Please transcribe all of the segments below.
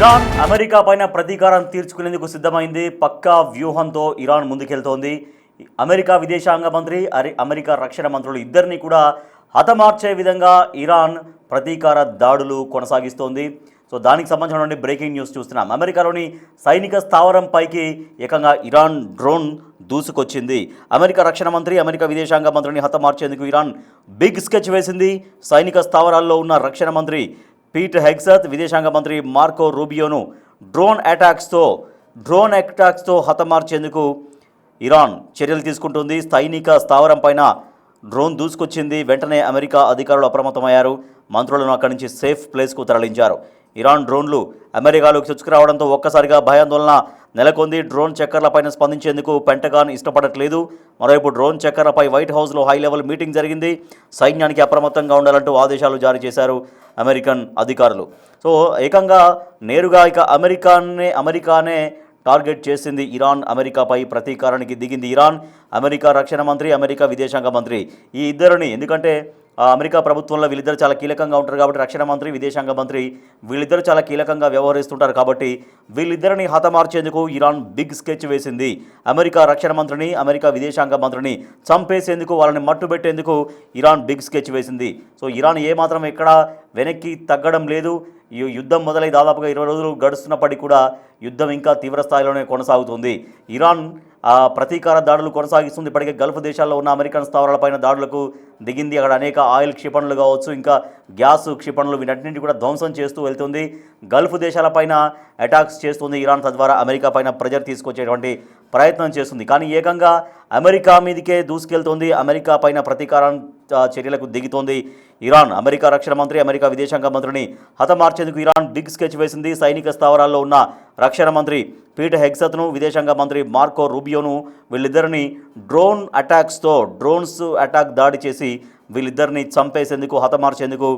Iran America పైన ప్రతీకారం తీర్చుకునేందుకు సిద్ధమైంది. పక్కా వ్యూహంతో ఇరాన్ ముందుకెళ్తోంది. అమెరికా విదేశాంగ మంత్రి అమెరికా రక్షణ మంత్రులు ఇద్దరిని కూడా హతమార్చే విధంగా ఇరాన్ ప్రతీకార దాడులు కొనసాగిస్తోంది. సో దానికి సంబంధించిన బ్రేకింగ్ న్యూస్ చూస్తున్నాం. అమెరికాలోని సైనిక స్థావరం పైకి ఏకంగా ఇరాన్ డ్రోన్ దూసుకొచ్చింది. అమెరికా రక్షణ మంత్రి అమెరికా విదేశాంగ మంత్రిని హతమార్చేందుకు ఇరాన్ బిగ్ స్కెచ్ వేసింది. సైనిక స్థావరాల్లో ఉన్న రక్షణ మంత్రి పీట్ హెగ్సత్, విదేశాంగ మంత్రి మార్కో రూబియోను డ్రోన్ అటాక్స్తో హతమార్చేందుకు ఇరాన్ చర్యలు తీసుకుంటుంది. సైనిక స్థావరం పైన డ్రోన్ దూసుకొచ్చింది. వెంటనే అమెరికా అధికారులు అప్రమత్తమయ్యారు. మంత్రులను అక్కడి నుంచి సేఫ్ ప్లేస్కు తరలించారు. ఇరాన్ డ్రోన్లు అమెరికాలోకి చొచ్చుకురావడంతో ఒక్కసారిగా భయాందోళన నెలకొంది. డ్రోన్ చక్కర్లపైన స్పందించేందుకు పెంటగాన్ ఇష్టపడట్లేదు. మరోవైపు డ్రోన్ చక్కర్లపై వైట్ హౌస్లో హై లెవెల్ మీటింగ్ జరిగింది. సైన్యానికి అప్రమత్తంగా ఉండాలంటూ ఆదేశాలు జారీ చేశారు అమెరికన్ అధికారులు. సో ఏకంగా నేరుగా అమెరికానే టార్గెట్ చేసింది ఇరాన్. అమెరికాపై ప్రతీకారానికి దిగింది ఇరాన్. అమెరికా రక్షణ మంత్రి, అమెరికా విదేశాంగ మంత్రి ఈ ఇద్దరిని, ఎందుకంటే అమెరికా ప్రభుత్వంలో వీళ్ళిద్దరు చాలా కీలకంగా ఉంటారు కాబట్టి, రక్షణ మంత్రి, విదేశాంగ మంత్రి వీళ్ళిద్దరు చాలా కీలకంగా వ్యవహరిస్తుంటారు కాబట్టి వీళ్ళిద్దరిని హతమార్చేందుకు ఇరాన్ బిగ్ స్కెచ్ వేసింది. అమెరికా రక్షణ మంత్రిని, అమెరికా విదేశాంగ మంత్రిని చంపేసేందుకు, వాళ్ళని మట్టుబెట్టేందుకు ఇరాన్ బిగ్ స్కెచ్ వేసింది. సో ఇరాన్ ఏమాత్రం ఎక్కడా వెనక్కి తగ్గడం లేదు. ఈ యుద్ధం మొదలై దాదాపుగా 20 రోజులు గడుస్తున్నప్పటికీ కూడా యుద్ధం ఇంకా తీవ్ర స్థాయిలోనే కొనసాగుతుంది. ఇరాన్ ప్రతీకార దాడులు కొనసాగిస్తుంది. ఇప్పటికే గల్ఫ్ దేశాల్లో ఉన్న అమెరికన్ స్థావరాలపైన దాడులకు దిగింది. అక్కడ అనేక ఆయిల్ క్షిపణులు కావచ్చు, ఇంకా గ్యాస్ క్షిపణులు, వీటన్నింటినీ కూడా ధ్వంసం చేస్తూ వెళ్తుంది. గల్ఫ్ దేశాలపైన అటాక్స్ చేస్తుంది ఇరాన్. తద్వారా అమెరికా పైన ప్రెజర్ తీసుకొచ్చేటువంటి ప్రయత్నం చేస్తుంది. కానీ ఏకంగా అమెరికా మీదకే దూసుకెళ్తోంది. అమెరికా పైన ప్రతీకారం చర్యలకు దిగుతోంది ఇరాన్. అమెరికా రక్షణ మంత్రి, అమెరికా విదేశాంగ మంత్రిని హతమార్చేందుకు ఇరాన్ బిగ్ స్కెచ్ వేసింది. సైనిక స్థావరాల్లో ఉన్న రక్షణ మంత్రి పీట్ హెగ్సత్ను, విదేశాంగ మంత్రి మార్కో రూబియోను వీళ్ళిద్దరిని డ్రోన్స్ అటాక్ దాడి చేసి వీళ్ళిద్దరిని చంపేసేందుకు, హతమార్చేందుకు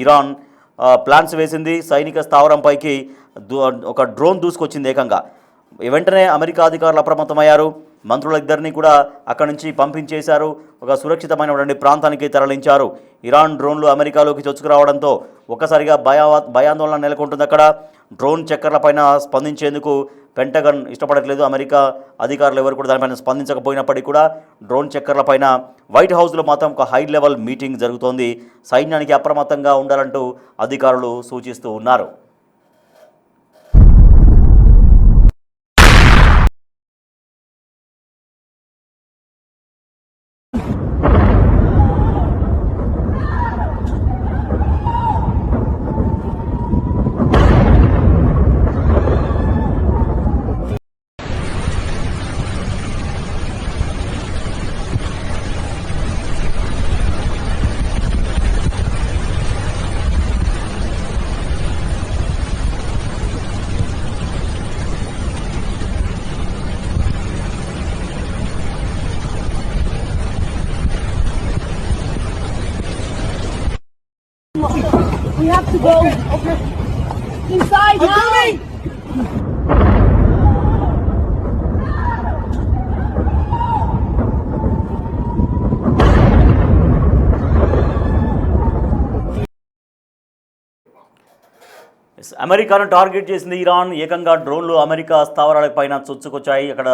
ఇరాన్ ప్లాన్స్ వేసింది. సైనిక స్థావరం పైకి ఒక డ్రోన్ దూసుకొచ్చింది ఏకంగా. వెంటనే అమెరికా అధికారులు అప్రమత్తమయ్యారు. మంత్రులిద్దరినీ కూడా అక్కడి నుంచి పంపించేశారు. ఒక సురక్షితమైనటువంటి ప్రాంతానికి తరలించారు. ఇరాన్ డ్రోన్లు అమెరికాలోకి చొచ్చుకురావడంతో ఒక్కసారిగా భయాందోళన నెలకొంటుంది అక్కడ. డ్రోన్ చక్కర్లపైన స్పందించేందుకు పెంటగన్ ఇష్టపడట్లేదు. అమెరికా అధికారులు ఎవరు కూడా దానిపైన స్పందించకపోయినప్పటికీ కూడా డ్రోన్ చక్కర్లపైన వైట్ హౌస్లో మాత్రం ఒక హై లెవెల్ మీటింగ్ జరుగుతోంది. సైన్యానికి అప్రమత్తంగా ఉండాలంటూ అధికారులు సూచిస్తూ ఉన్నారు. We have to go inside now. అమెరికాను టార్గెట్ చేసింది ఇరాన్. ఏకంగా డ్రోన్లు అమెరికా స్థావరాలపైన చొచ్చుకొచ్చాయి, అక్కడ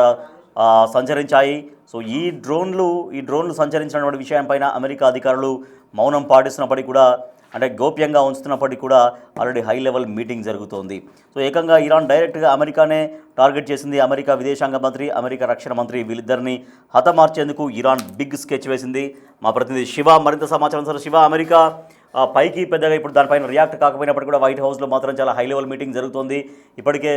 సంచరించాయి. సో ఈ డ్రోన్లు సంచరించినటువంటి విషయంపైన అమెరికా అధికారులు మౌనం పాటిస్తున్నప్పటికీ కూడా, అంటే గోప్యంగా ఉంచుతున్నప్పటికీ కూడా ఆల్రెడీ హై లెవెల్ మీటింగ్ జరుగుతోంది. సో ఏకంగా ఇరాన్ డైరెక్ట్గా అమెరికానే టార్గెట్ చేసింది. అమెరికా విదేశాంగ మంత్రి, అమెరికా రక్షణ మంత్రి వీళ్ళిద్దరిని హతమార్చేందుకు ఇరాన్ బిగ్ స్కెచ్ వేసింది. మా ప్రతినిధి శివ మరింత సమాచారం. సార్ శివ, అమెరికా పైకి పెద్దగా ఇప్పుడు దానిపైన రియాక్ట్ కాకపోయినప్పటికీ కూడా వైట్ హౌస్లో మాత్రం చాలా హై లెవెల్ మీటింగ్ జరుగుతోంది. ఇప్పటికే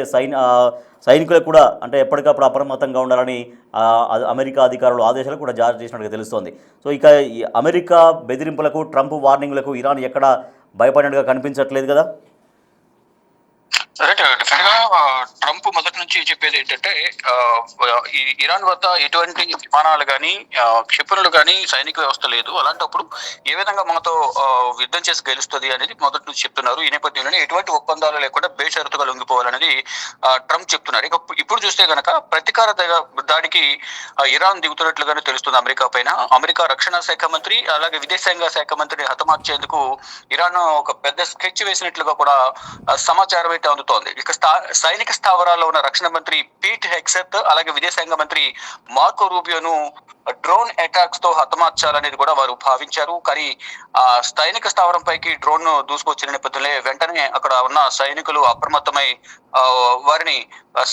సైనికులకు కూడా అంటే ఎప్పటికప్పుడు అప్రమత్తంగా ఉండాలని అమెరికా అధికారులు ఆదేశాలు కూడా జారీ చేసినట్టుగా తెలుస్తోంది. సో ఇక ఈ అమెరికా బెదిరింపులకు, ట్రంప్ వార్నింగ్లకు ఇరాన్ ఎక్కడ భయపడినట్టుగా కనిపించట్లేదు కదా? డెఫినెట్గా ట్రంప్ మొదటి నుంచి నుంచి చెప్పేది ఏంటంటే ఈ ఇరాన్ వద్ద ఎటువంటి విమానాలు కానీ క్షిపణులు కానీ సైనిక వ్యవస్థ లేదు. అలాంటప్పుడు ఏ విధంగా మనతో యుద్ధం చేసి గెలుస్తుంది అనేది మొదటి నుంచి చెప్తున్నారు. ఈ నేపథ్యంలోనే ఎటువంటి ఒప్పందాలు లేకుండా బేషరతుగా లొంగిపోవాలనేది ట్రంప్ చెప్తున్నారు. ఇక ఇప్పుడు చూస్తే గనక ప్రతీకార దాడికి ఇరాన్ దిగుతున్నట్లుగానే తెలుస్తుంది అమెరికా పైన. అమెరికా రక్షణ శాఖ మంత్రి అలాగే విదేశాంగ శాఖ మంత్రిని హతమార్చేందుకు ఇరాన్ ఒక పెద్ద స్కెచ్ వేసినట్లుగా కూడా సమాచారం అయితే అందుతోంది. ఇక సైనిక స్థావరాల్లో ఉన్న రక్షణ మంత్రి పీట్ హెగ్సెత్ అలాగే విదేశాంగ మంత్రి మార్కో రూబియోను డ్రోన్ అటాక్స్ తో హతమార్చాలనేది కూడా వారు భావించారు. కానీ ఆ సైనిక స్థావరం పైకి డ్రోన్ ను దూసుకొచ్చిన నేపథ్యంలో వెంటనే అక్కడ ఉన్న సైనికులు అప్రమత్తమై వారిని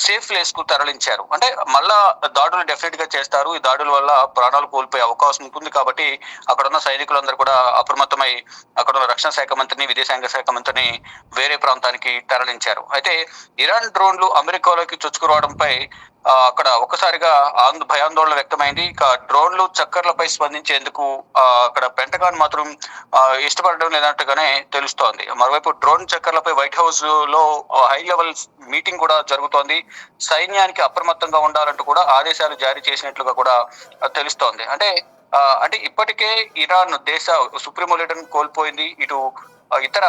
సేఫ్ ప్లేస్ కు తరలించారు. అంటే మళ్ళా దాడులు డెఫినెట్ గా చేస్తారు. ఈ దాడుల వల్ల ప్రాణాలు కోల్పోయే అవకాశం ఉంటుంది కాబట్టి అక్కడ ఉన్న సైనికులందరూ కూడా అప్రమత్తమై అక్కడ ఉన్న రక్షణ శాఖ మంత్రిని విదేశాంగ శాఖ మంత్రిని వేరే ప్రాంతానికి తరలించారు. అయితే ఇరాన్ డ్రోన్లు అమెరికాలోకి చొచ్చుకురావడంపై అక్కడ ఒక్కసారిగా భయాందోళన వ్యక్తమైంది. ఇక డ్రోన్లు చక్కర్లపై స్పందించేందుకు అక్కడ పెంటగాన్ మాత్రం ఇష్టపడడం లేనట్టుగానే తెలుస్తోంది. మరోవైపు డ్రోన్ చక్కర్లపై వైట్ హౌస్ లో హై లెవెల్ మీటింగ్ కూడా జరుగుతోంది. సైన్యానికి అప్రమత్తంగా ఉండాలంటూ కూడా ఆదేశాలు జారీ చేసినట్లుగా కూడా తెలుస్తోంది. అంటే ఇప్పటికే ఇరాన్ దేశ సుప్రీం లీడర్ను కోల్పోయింది. ఇటు ఇతర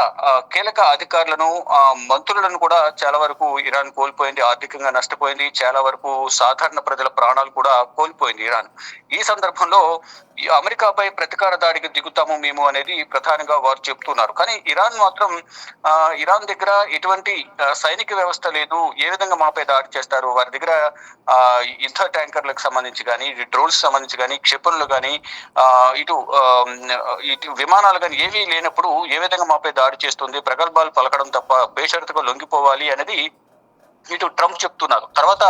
కీలక అధికారులను మంత్రులను కూడా చాలా వరకు ఇరాన్ కోల్పోయింది. ఆర్థికంగా నష్టపోయింది. చాలా వరకు సాధారణ ప్రజల ప్రాణాలు కూడా కోల్పోయింది ఇరాన్. ఈ సందర్భంలో అమెరికాపై ప్రతీకార దాడికి దిగుతాము మేము అనేది ప్రధానంగా వారు చెప్తున్నారు. కానీ ఇరాన్ మాత్రం ఇరాన్ దగ్గర ఎటువంటి సైనిక వ్యవస్థ లేదు. ఏ విధంగా మాపై దాడి చేస్తారు? వారి దగ్గర యుద్ధ ట్యాంకర్లకు సంబంధించి కానీ డ్రోన్స్ సంబంధించి కానీ క్షిపణులు కానీ ఇటు విమానాలు కానీ ఏవీ లేనప్పుడు ఏ విధంగా మాపై దాడి చేస్తుంది? ప్రగల్భాలు పలకడం తప్ప బేషరతుగా లొంగిపోవాలి అనేది ఇటు ట్రంప్ చెప్తున్నారు. తర్వాత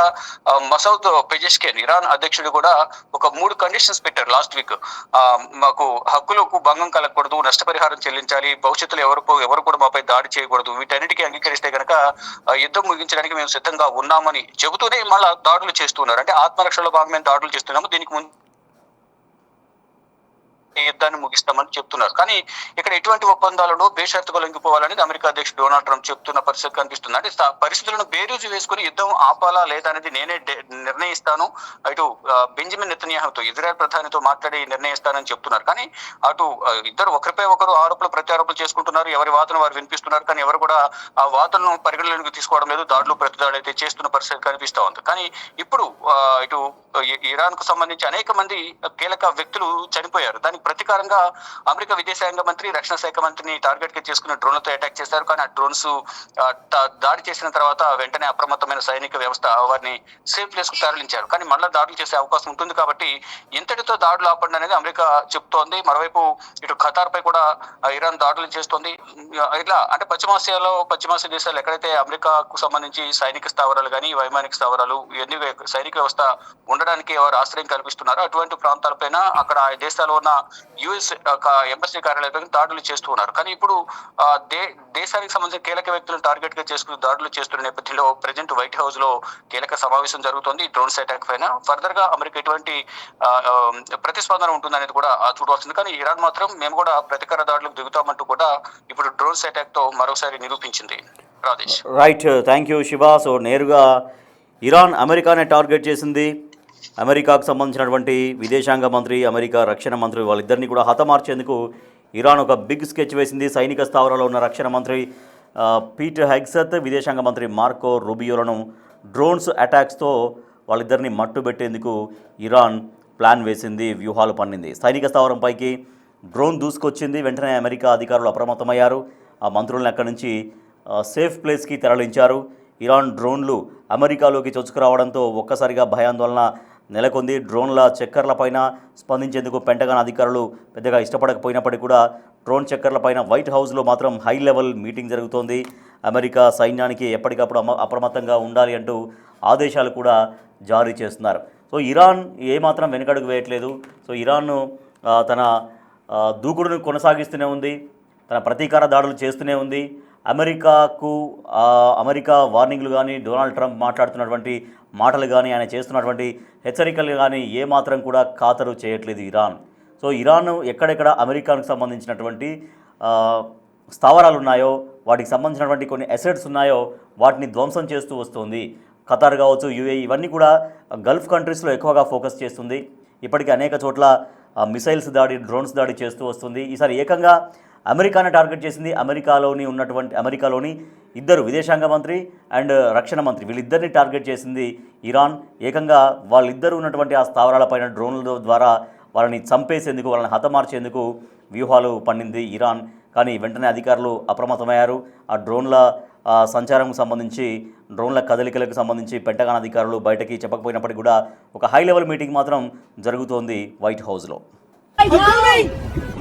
మసౌద్ పెజెష్కియన్ ఇరాన్ అధ్యక్షుడు కూడా ఒక 3 కండిషన్స్ పెట్టారు లాస్ట్ వీక్. మాకు హక్కులకు భంగం కలగకూడదు, నష్టపరిహారం చెల్లించాలి, భవిష్యత్తులో ఎవరు కూడా మాపై దాడి చేయకూడదు. వీటన్నిటికీ అంగీకరిస్తే కనుక యుద్ధం ముగించడానికి మేము సిద్ధంగా ఉన్నామని చెబుతూనే మళ్ళా దాడులు చేస్తున్నారు. అంటే ఆత్మరక్షణలో భాగంగా దాడులు చేస్తున్నాము, దీనికి ముందు యుద్ధాన్ని ముగిస్తామని చెప్తున్నారు. కానీ ఇక్కడ ఎటువంటి ఒప్పందాలను బేషరతుగా లొంగిపోవాలనేది అమెరికా అధ్యక్షుడు డొనాల్డ్ ట్రంప్ చెప్తున్న పరిస్థితి కనిపిస్తుంది. అంటే పరిస్థితులను బేరీజు వేసుకుని యుద్ధం ఆపాలా లేదా అనేది నేనే నిర్ణయిస్తాను, ఇటు బెంజమిన్ నెతన్యాహుతో ఇజ్రాయెల్ ప్రధానితో మాట్లాడి నిర్ణయిస్తానని చెప్తున్నారు. కానీ అటు ఇద్దరు ఒకరిపై ఒకరు ఆరోపణలు ప్రత్యారోపణలు చేసుకుంటున్నారు. ఎవరి వాదన వారు వినిపిస్తున్నారు. కానీ ఎవరు కూడా ఆ వాదనను పరిగణలోకి తీసుకోవడం లేదు. దాడులు ప్రతిదాడి అయితే చేస్తున్న పరిస్థితి కనిపిస్తా ఉంది. కానీ ఇప్పుడు ఇటు ఇరాన్ కు సంబంధించి అనేక మంది కీలక వ్యక్తులు చనిపోయారు. దానికి ప్రతీకారంగా అమెరికా విదేశాంగ మంత్రి రక్షణ శాఖ మంత్రిని టార్గెట్ గా చేసుకుని డ్రోన్లతో అటాక్ చేశారు. కానీ ఆ డ్రోన్స్ దాడి చేసిన తర్వాత వెంటనే అప్రమత్తమైన సైనిక వ్యవస్థ వారిని సేఫ్ ప్లేస్ కు తరలించారు. కానీ మళ్ళీ దాడులు చేసే అవకాశం ఉంటుంది కాబట్టి ఇంతటితో దాడులు ఆపండి అనేది అమెరికా చెప్తోంది. మరోవైపు ఇటు ఖతార్ పై కూడా ఇరాన్ దాడులు చేస్తోంది. ఇట్లా అంటే పశ్చిమాసియా దేశాలు ఎక్కడైతే అమెరికాకు సంబంధించి సైనిక స్థావరాలు కానీ వైమానిక స్థావరాలు ఇవన్నీ సైనిక వ్యవస్థ ఉండడానికి వారు ఆశ్రయం కల్పిస్తున్నారు. అటువంటి ప్రాంతాలపైన అక్కడ ఆ దేశాల్లో ఉన్న యుఎస్ ఎంబసీ కార్యాలయాలను దాడులు చేస్తూ ఉన్నారు. కానీ ఇప్పుడు దేశానికి సంబంధించిన కీలక వ్యక్తులను టార్గెట్ గా చేసుకుని దాడులు చేస్తున్న నేపథ్యంలో ప్రెజెంట్ వైట్ హౌస్ లో కీలక సమావేశం జరుగుతుంది డ్రోన్స్ అటాక్ పైన. ఫర్దర్ గా అమెరికా ఎటువంటి ప్రతిస్పందన ఉంటుందనేది కూడా చూడవలసింది. కానీ ఇరాన్ మాత్రం మేము కూడా ప్రతీకార దాడులకు దిగుతామంటూ కూడా ఇప్పుడు డ్రోన్స్ అటాక్ తో మరోసారి నిరూపించింది. Rajesh. Right, thank you Shiva. So నేరుగా ఇరాన్ అమెరికానే టార్గెట్ చేసింది. అమెరికాకు సంబంధించినటువంటి విదేశాంగ మంత్రి అమెరికా రక్షణ మంత్రి వాళ్ళిద్దరిని కూడా హతమార్చేందుకు ఇరాన్ ఒక బిగ్ స్కెచ్ వేసింది. సైనిక స్థావరాల్లో ఉన్న రక్షణ మంత్రి పీట్ హెగ్సెత్, విదేశాంగ మంత్రి మార్కో రూబియోలను డ్రోన్స్ అటాక్స్తో వాళ్ళిద్దరిని మట్టుబెట్టేందుకు ఇరాన్ ప్లాన్ వేసింది, వ్యూహాలు పన్నింది. సైనిక స్థావరంపైకి డ్రోన్ దూసుకొచ్చింది. వెంటనే అమెరికా అధికారులు అప్రమత్తమయ్యారు. ఆ మంత్రులను అక్కడి నుంచి సేఫ్ ప్లేస్కి తరలించారు. ఇరాన్ డ్రోన్లు అమెరికాలోకి చొచ్చుకురావడంతో ఒక్కసారిగా భయాందోళన నెలకొంది. డ్రోన్ల చక్కర్లపైన స్పందించేందుకు పెంటగాన్ అధికారులు పెద్దగా ఇష్టపడకపోయినప్పటికీ కూడా డ్రోన్ చక్కర్లపైన వైట్ హౌస్లో మాత్రం హై లెవెల్ మీటింగ్ జరుగుతోంది. అమెరికా సైన్యానికి ఎప్పటికప్పుడు అప్రమత్తంగా ఉండాలి అంటూ ఆదేశాలు కూడా జారీ చేస్తున్నారు. సో ఇరాన్ ఏమాత్రం వెనుకడుగు వేయట్లేదు. సో ఇరాన్ తన దూకుడును కొనసాగిస్తూనే ఉంది, తన ప్రతీకార దాడులు చేస్తూనే ఉంది. అమెరికా వార్నింగ్లు కానీ, డొనాల్డ్ ట్రంప్ మాట్లాడుతున్నటువంటి మాటలు కానీ, ఆయన చేస్తున్నటువంటి హెచ్చరికలు కానీ ఏమాత్రం కూడా ఖాతరు చేయట్లేదు ఇరాన్. సో ఇరాన్ ఎక్కడెక్కడ అమెరికాకు సంబంధించినటువంటి స్థావరాలు ఉన్నాయో, వాటికి సంబంధించినటువంటి కొన్ని అసెట్స్ ఉన్నాయో వాటిని ధ్వంసం చేస్తూ వస్తుంది. ఖతార్ కావచ్చు, యూఏఈ ఇవన్నీ కూడా గల్ఫ్ కంట్రీస్లో ఎక్కువగా ఫోకస్ చేస్తుంది. ఇప్పటికీ అనేక చోట్ల మిసైల్స్ దాడి, డ్రోన్స్ దాడి చేస్తూ వస్తుంది. ఈసారి ఏకంగా అమెరికాను టార్గెట్ చేసింది. అమెరికాలోని ఇద్దరు విదేశాంగ మంత్రి అండ్ రక్షణ మంత్రి వీళ్ళిద్దరిని టార్గెట్ చేసింది ఇరాన్. ఏకంగా వాళ్ళిద్దరూ ఉన్నటువంటి ఆ స్థావరాలపైన డ్రోన్ల ద్వారా వాళ్ళని చంపేసేందుకు, వాళ్ళని హతమార్చేందుకు వ్యూహాలు పన్నింది ఇరాన్. కానీ వెంటనే అధికారులు అప్రమత్తమయ్యారు. ఆ డ్రోన్ల సంచారంకు సంబంధించి, డ్రోన్ల కదలికలకు సంబంధించి పెంటగాన్ అధికారులు బయటకి చెప్పకపోయినప్పటికీ కూడా ఒక హై లెవెల్ మీటింగ్ మాత్రం జరుగుతోంది వైట్ హౌస్లో. Right now.